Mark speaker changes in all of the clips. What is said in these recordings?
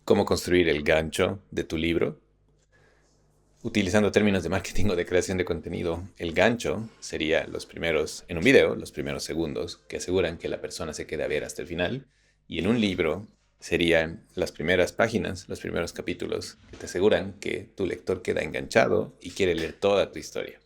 Speaker 1: cómo construir el gancho de tu libro. Utilizando términos de marketing o de creación de contenido, el gancho sería los primeros, en un video, los primeros segundos que aseguran que la persona se quede a ver hasta el final. Y en un libro serían las primeras páginas, los primeros capítulos que te aseguran que tu lector queda enganchado y quiere leer toda tu historia.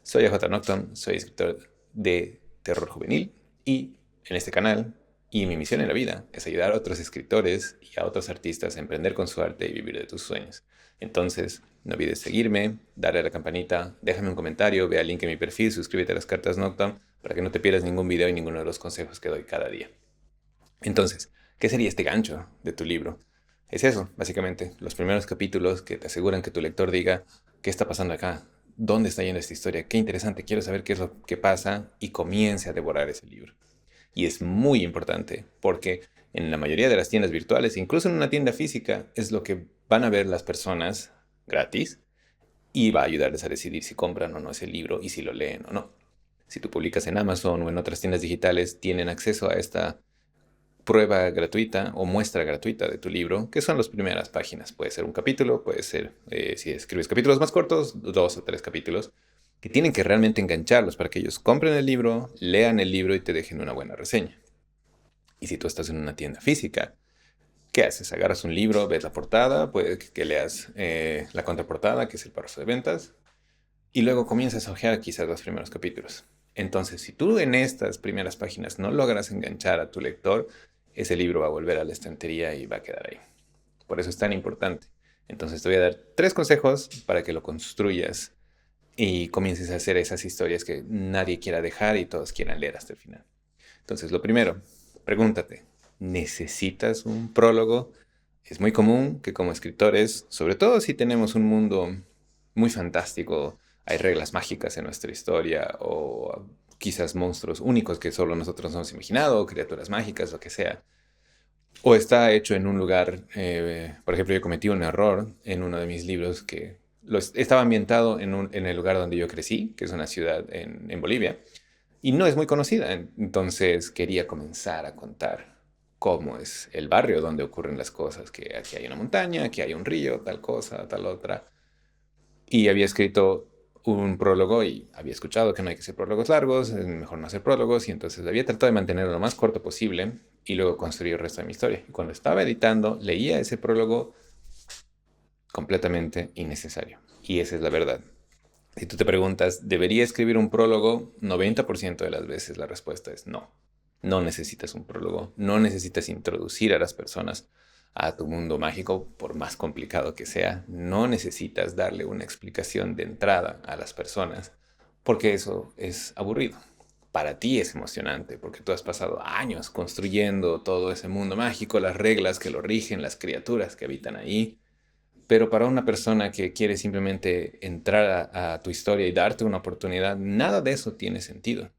Speaker 1: Soy AJ Nocton, soy escritor de terror juvenil y en este canal y mi misión en la vida es ayudar a otros escritores y a otros artistas a emprender con su arte y vivir de tus sueños. Entonces, no olvides seguirme, darle a la campanita, déjame un comentario, ve al link en mi perfil, suscríbete a las cartas Nocturne para que no te pierdas ningún video y ninguno de los consejos que doy cada día. Entonces, ¿qué sería este gancho de tu libro? Es eso, básicamente, los primeros capítulos que te aseguran que tu lector diga, ¿qué está pasando acá? ¿Dónde está yendo esta historia? Qué interesante, quiero saber qué es lo que pasa y comience a devorar ese libro. Y es muy importante porque en la mayoría de las tiendas virtuales, incluso en una tienda física, es lo que van a ver las personas gratis y va a ayudarles a decidir si compran o no ese libro y si lo leen o no. Si tú publicas en Amazon o en otras tiendas digitales, tienen acceso a esta prueba gratuita o muestra gratuita de tu libro, que son las primeras páginas. Puede ser un capítulo, puede ser, si escribes capítulos más cortos, 2 o 3 capítulos, que tienen que realmente engancharlos para que ellos compren el libro, lean el libro y te dejen una buena reseña. Y si tú estás en una tienda física, ¿qué haces? Agarras un libro, ves la portada, puede que leas la contraportada, que es el párrafo de ventas, y luego comienzas a hojear quizás los primeros capítulos. Entonces, si tú en estas primeras páginas no logras enganchar a tu lector, ese libro va a volver a la estantería y va a quedar ahí. Por eso es tan importante. Entonces te voy a dar 3 consejos para que lo construyas y comiences a hacer esas historias que nadie quiera dejar y todos quieran leer hasta el final. Entonces, lo primero, pregúntate, ¿necesitas un prólogo? Es muy común que como escritores, sobre todo si tenemos un mundo muy fantástico, hay reglas mágicas en nuestra historia o quizás monstruos únicos que solo nosotros nos hemos imaginado, criaturas mágicas, lo que sea. O está hecho en un lugar, por ejemplo, yo cometí un error en uno de mis libros que estaba ambientado en el lugar donde yo crecí, que es una ciudad en Bolivia, y no es muy conocida. Entonces quería comenzar a contar cómo es el barrio donde ocurren las cosas, que aquí hay una montaña, aquí hay un río, tal cosa, tal otra. Y había escrito un prólogo y había escuchado que no hay que hacer prólogos largos, es mejor no hacer prólogos, y entonces había tratado de mantenerlo lo más corto posible y luego construir el resto de mi historia. Y cuando estaba editando, leía ese prólogo completamente innecesario. Y esa es la verdad. Si tú te preguntas, ¿debería escribir un prólogo? 90% de las veces la respuesta es no. No necesitas un prólogo, no necesitas introducir a las personas a tu mundo mágico, por más complicado que sea. No necesitas darle una explicación de entrada a las personas, porque eso es aburrido. Para ti es emocionante, porque tú has pasado años construyendo todo ese mundo mágico, las reglas que lo rigen, las criaturas que habitan ahí. Pero para una persona que quiere simplemente entrar a tu historia y darte una oportunidad, nada de eso tiene sentido.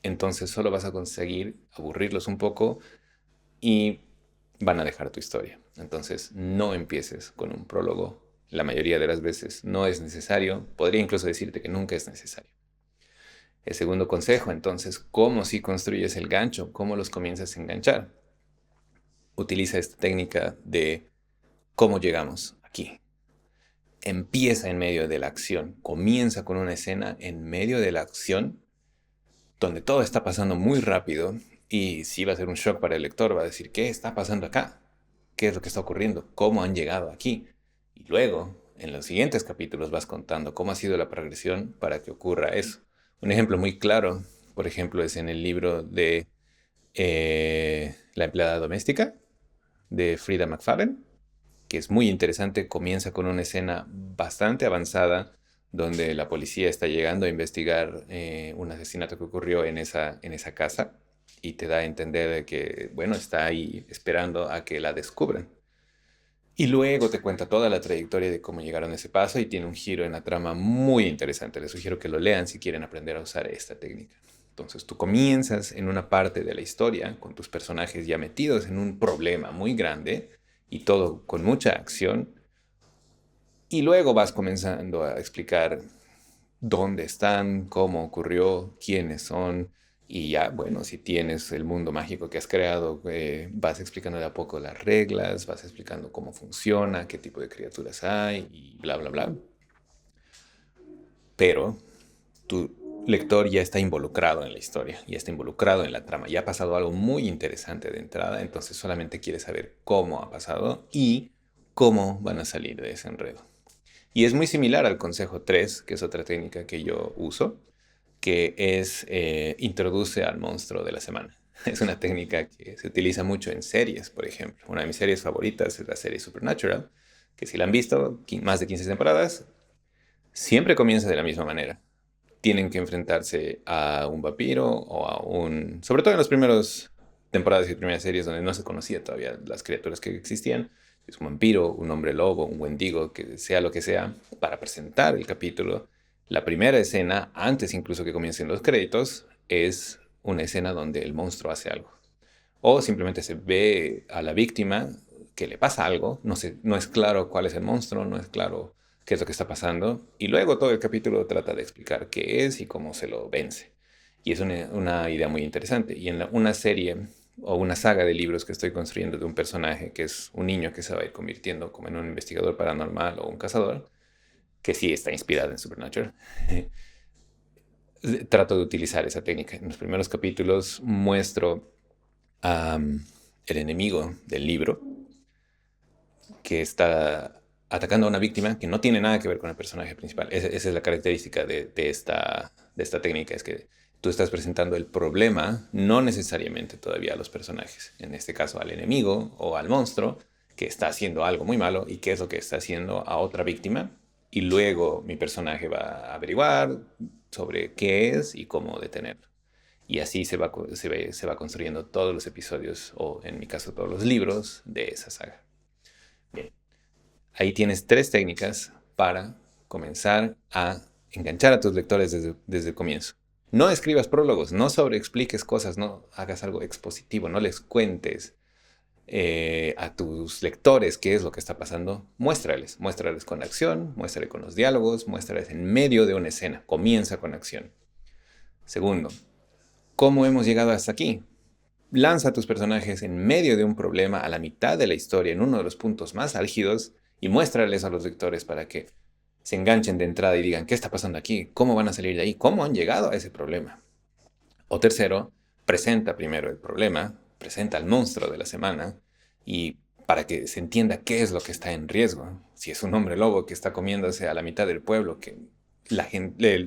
Speaker 1: Entonces solo vas a conseguir aburrirlos un poco y van a dejar tu historia. Entonces no empieces con un prólogo. La mayoría de las veces no es necesario. Podría incluso decirte que nunca es necesario. El segundo consejo, entonces, ¿cómo si construyes el gancho? ¿Cómo los comienzas a enganchar? Utiliza esta técnica de cómo llegamos aquí. Empieza en medio de la acción, comienza con una escena en medio de la acción donde todo está pasando muy rápido y sí va a ser un shock para el lector, va a decir, ¿qué está pasando acá? ¿Qué es lo que está ocurriendo? ¿Cómo han llegado aquí? Y luego, en los siguientes capítulos vas contando cómo ha sido la progresión para que ocurra eso. Un ejemplo muy claro, por ejemplo, es en el libro de La empleada doméstica de Frida McFadden, que es muy interesante. Comienza con una escena bastante avanzada donde la policía está llegando a investigar un asesinato que ocurrió en esa casa y te da a entender de que, bueno, está ahí esperando a que la descubran. Y luego te cuenta toda la trayectoria de cómo llegaron a ese paso y tiene un giro en la trama muy interesante. Les sugiero que lo lean si quieren aprender a usar esta técnica. Entonces tú comienzas en una parte de la historia con tus personajes ya metidos en un problema muy grande y todo con mucha acción. Y luego vas comenzando a explicar dónde están, cómo ocurrió, quiénes son Y ya, bueno, si tienes el mundo mágico que has creado, vas explicando de a poco las reglas, vas explicando cómo funciona, qué tipo de criaturas hay y bla, bla, bla. Pero tu lector ya está involucrado en la historia, ya está involucrado en la trama, ya ha pasado algo muy interesante de entrada, entonces solamente quiere saber cómo ha pasado y cómo van a salir de ese enredo. Y es muy similar al consejo 3, que es otra técnica que yo uso, que es introduce al monstruo de la semana. Es una técnica que se utiliza mucho en series, por ejemplo. Una de mis series favoritas es la serie Supernatural, que si la han visto, más de 15 temporadas, siempre comienza de la misma manera. Tienen que enfrentarse a un vampiro o a un... Sobre todo en las primeras temporadas y primeras series donde no se conocía todavía las criaturas que existían. Es un vampiro, un hombre lobo, un wendigo, que sea lo que sea, para presentar el capítulo. La primera escena, antes incluso que comiencen los créditos, es una escena donde el monstruo hace algo. O simplemente se ve a la víctima que le pasa algo, no es claro cuál es el monstruo, no es claro qué es lo que está pasando, y luego todo el capítulo trata de explicar qué es y cómo se lo vence. Y es una idea muy interesante. Y en una serie o una saga de libros que estoy construyendo de un personaje que es un niño que se va a ir convirtiendo como en un investigador paranormal o un cazador, que sí está inspirado en Supernatural, trato de utilizar esa técnica. En los primeros capítulos muestro el enemigo del libro que está atacando a una víctima que no tiene nada que ver con el personaje principal. Esa es la característica de esta técnica, es que tú estás presentando el problema, no necesariamente todavía a los personajes, en este caso al enemigo o al monstruo, que está haciendo algo muy malo y qué es lo que está haciendo a otra víctima, y luego mi personaje va a averiguar sobre qué es y cómo detenerlo. Y así se va construyendo todos los episodios, o en mi caso todos los libros de esa saga. Bien, ahí tienes tres técnicas para comenzar a enganchar a tus lectores desde el comienzo. No escribas prólogos, no sobreexpliques cosas, no hagas algo expositivo, no les cuentes a tus lectores qué es lo que está pasando. Muéstrales con acción, muéstrales con los diálogos, muéstrales en medio de una escena. Comienza con acción. Segundo, ¿cómo hemos llegado hasta aquí? Lanza a tus personajes en medio de un problema a la mitad de la historia, en uno de los puntos más álgidos, y muéstrales a los lectores para que se enganchen de entrada y digan, ¿qué está pasando aquí? ¿Cómo van a salir de ahí? ¿Cómo han llegado a ese problema? O tercero, presenta primero el problema, presenta al monstruo de la semana, y para que se entienda qué es lo que está en riesgo. Si es un hombre lobo que está comiéndose a la mitad del pueblo, que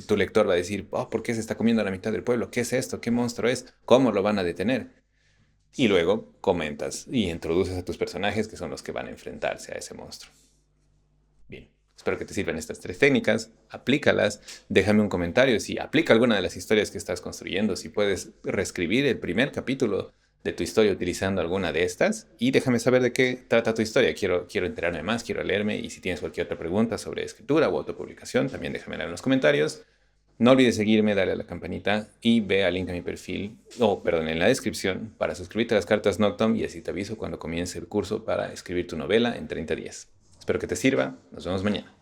Speaker 1: tu lector va a decir, oh, ¿por qué se está comiendo a la mitad del pueblo? ¿Qué es esto? ¿Qué monstruo es? ¿Cómo lo van a detener? Y luego comentas y introduces a tus personajes que son los que van a enfrentarse a ese monstruo. Bien, espero que te sirvan estas tres técnicas, aplícalas, déjame un comentario si aplica alguna de las historias que estás construyendo, si puedes reescribir el primer capítulo de tu historia utilizando alguna de estas y déjame saber de qué trata tu historia. Quiero enterarme más, quiero leerme y si tienes cualquier otra pregunta sobre escritura o autopublicación, también déjamela en los comentarios. No olvides seguirme, darle a la campanita y ve al link a mi perfil, en la descripción para suscribirte a las cartas Noctum y así te aviso cuando comience el curso para escribir tu novela en 30 días. Espero que te sirva. Nos vemos mañana.